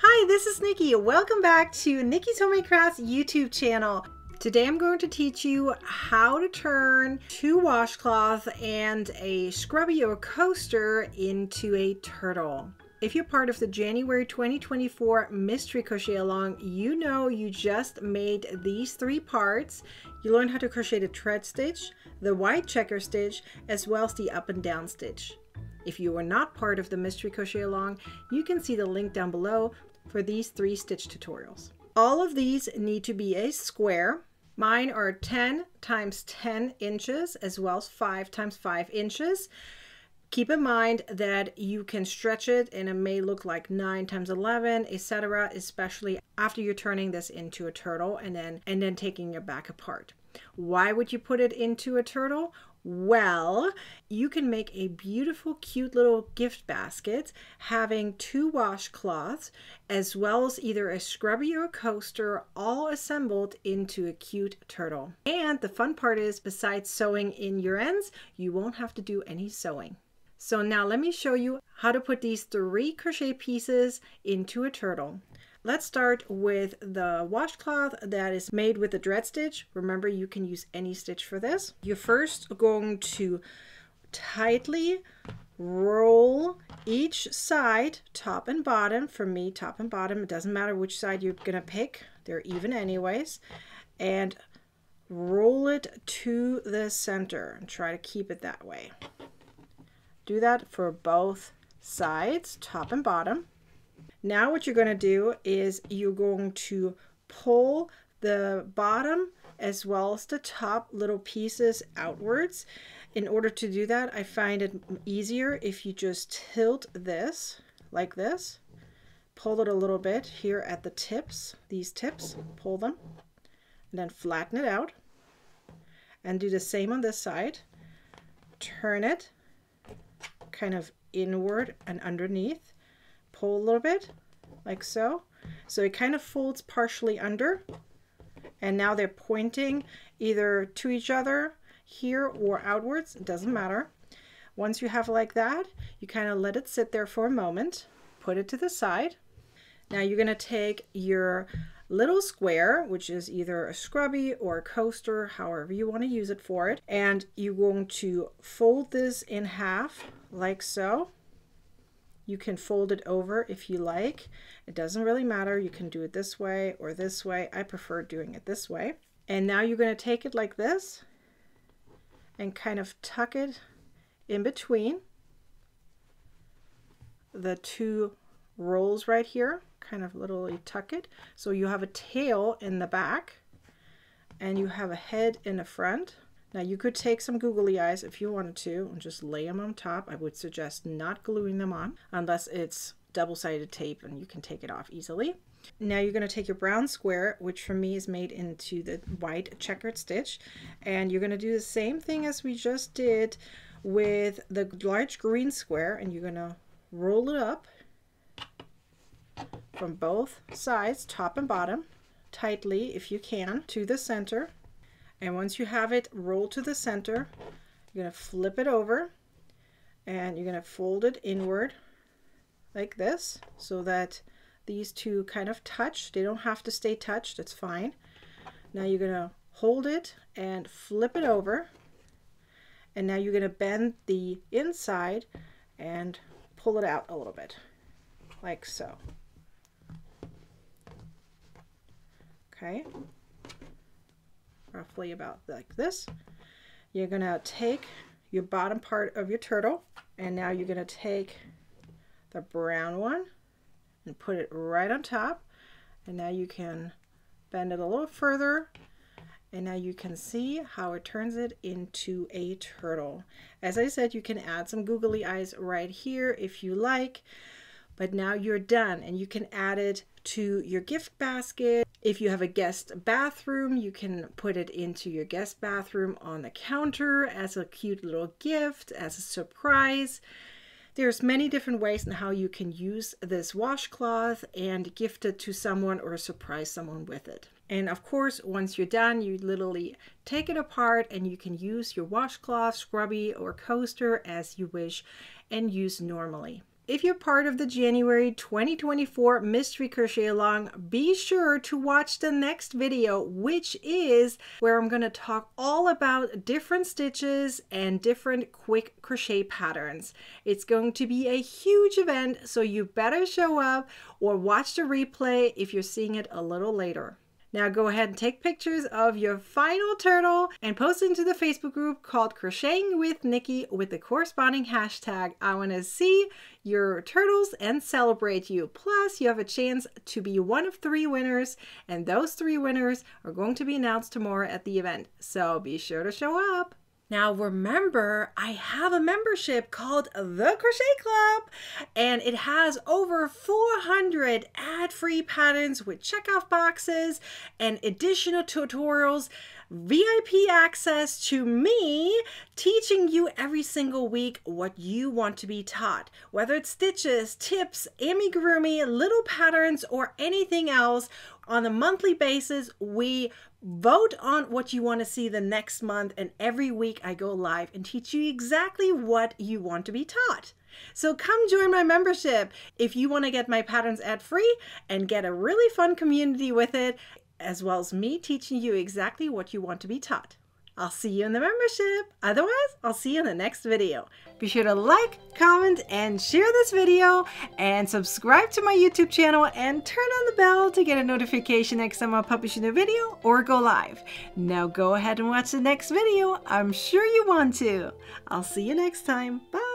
Hi, this is Nikki. Welcome back to Nikki's Homemade Crafts YouTube channel. Today I'm going to teach you how to turn two washcloths and a scrubby or coaster into a turtle. If you're part of the January 2024 Mystery Crochet Along, you know you just made these three parts. You learned how to crochet the thread stitch, the white checker stitch, as well as the up and down stitch. If you are not part of the Mystery Crochet Along, you can see the link down below for these three stitch tutorials. All of these need to be a square. Mine are 10 times 10 inches as well as 5 times 5 inches. Keep in mind that you can stretch it and it may look like 9 times 11, etc., especially after you're turning this into a turtle and then taking it back apart. Why would you put it into a turtle? Well, you can make a beautiful, cute little gift basket having two washcloths as well as either a scrubby or a coaster all assembled into a cute turtle. And the fun part is, besides sewing in your ends, you won't have to do any sewing. So now let me show you how to put these three crochet pieces into a turtle. Let's start with the washcloth that is made with the thread stitch. Remember, you can use any stitch for this. You're first going to tightly roll each side, top and bottom. For me, top and bottom, it doesn't matter which side you're gonna pick. They're even anyways. And roll it to the center and try to keep it that way. Do that for both sides, top and bottom. Now what you're going to do is you're going to pull the bottom as well as the top little pieces outwards. In order to do that, I find it easier if you just tilt this like this, pull it a little bit here at the tips, these tips, pull them, and then flatten it out. And do the same on this side. Turn it kind of inward and underneath. Pull a little bit like so. So it kind of folds partially under, and now they're pointing either to each other here or outwards. It doesn't matter. Once you have it like that, you kind of let it sit there for a moment, put it to the side. Now you're going to take your little square, which is either a scrubby or a coaster, however you want to use it for it, and you're going to fold this in half like so. You can fold it over if you like. It doesn't really matter. You can do it this way or this way. I prefer doing it this way. And now you're going to take it like this and kind of tuck it in between the two rolls right here. Kind of literally tuck it. So you have a tail in the back and you have a head in the front. Now you could take some googly eyes if you wanted to and just lay them on top. I would suggest not gluing them on unless it's double-sided tape and you can take it off easily. Now you're going to take your brown square, which for me is made into the white checkered stitch, and you're going to do the same thing as we just did with the large green square, and you're going to roll it up from both sides, top and bottom, tightly if you can, to the center. And once you have it rolled to the center, you're going to flip it over and you're going to fold it inward like this so that these two kind of touch. They don't have to stay touched, it's fine. Now you're going to hold it and flip it over, and now you're going to bend the inside and pull it out a little bit like so. Okay. Roughly about like this. You're going to take your bottom part of your turtle, and now you're going to take the brown one and put it right on top, and now you can bend it a little further, and now you can see how it turns it into a turtle. As I said, you can add some googly eyes right here if you like, but now you're done and you can add it to your gift basket. If you have a guest bathroom, you can put it into your guest bathroom on the counter as a cute little gift, as a surprise. There's many different ways in how you can use this washcloth and gift it to someone or surprise someone with it. And of course, once you're done, you literally take it apart and you can use your washcloth, scrubby, or coaster as you wish and use normally. If you're part of the January 2024 Mystery Crochet Along, be sure to watch the next video, which is where I'm going to talk all about different stitches and different quick crochet patterns. It's going to be a huge event, so you better show up or watch the replay if you're seeing it a little later. Now go ahead and take pictures of your final turtle and post it into the Facebook group called Crocheting with Nikki with the corresponding hashtag. I want to see your turtles and celebrate you. Plus, you have a chance to be one of 3 winners, and those 3 winners are going to be announced tomorrow at the event. So be sure to show up. Now remember, I have a membership called the Crochet Club, and it has over 400 ad-free patterns with checkoff boxes and additional tutorials, VIP access to me teaching you every single week what you want to be taught. Whether it's stitches, tips, amigurumi, little patterns, or anything else, on a monthly basis, we vote on what you want to see the next month, and every week I go live and teach you exactly what you want to be taught. So come join my membership if you want to get my patterns ad-free and get a really fun community with it, as well as me teaching you exactly what you want to be taught. I'll see you in the membership. Otherwise, I'll see you in the next video. Be sure to like, comment, and share this video, and subscribe to my YouTube channel and turn on the bell to get a notification next time I publish a new video or go live. Now go ahead and watch the next video. I'm sure you want to. I'll see you next time. Bye.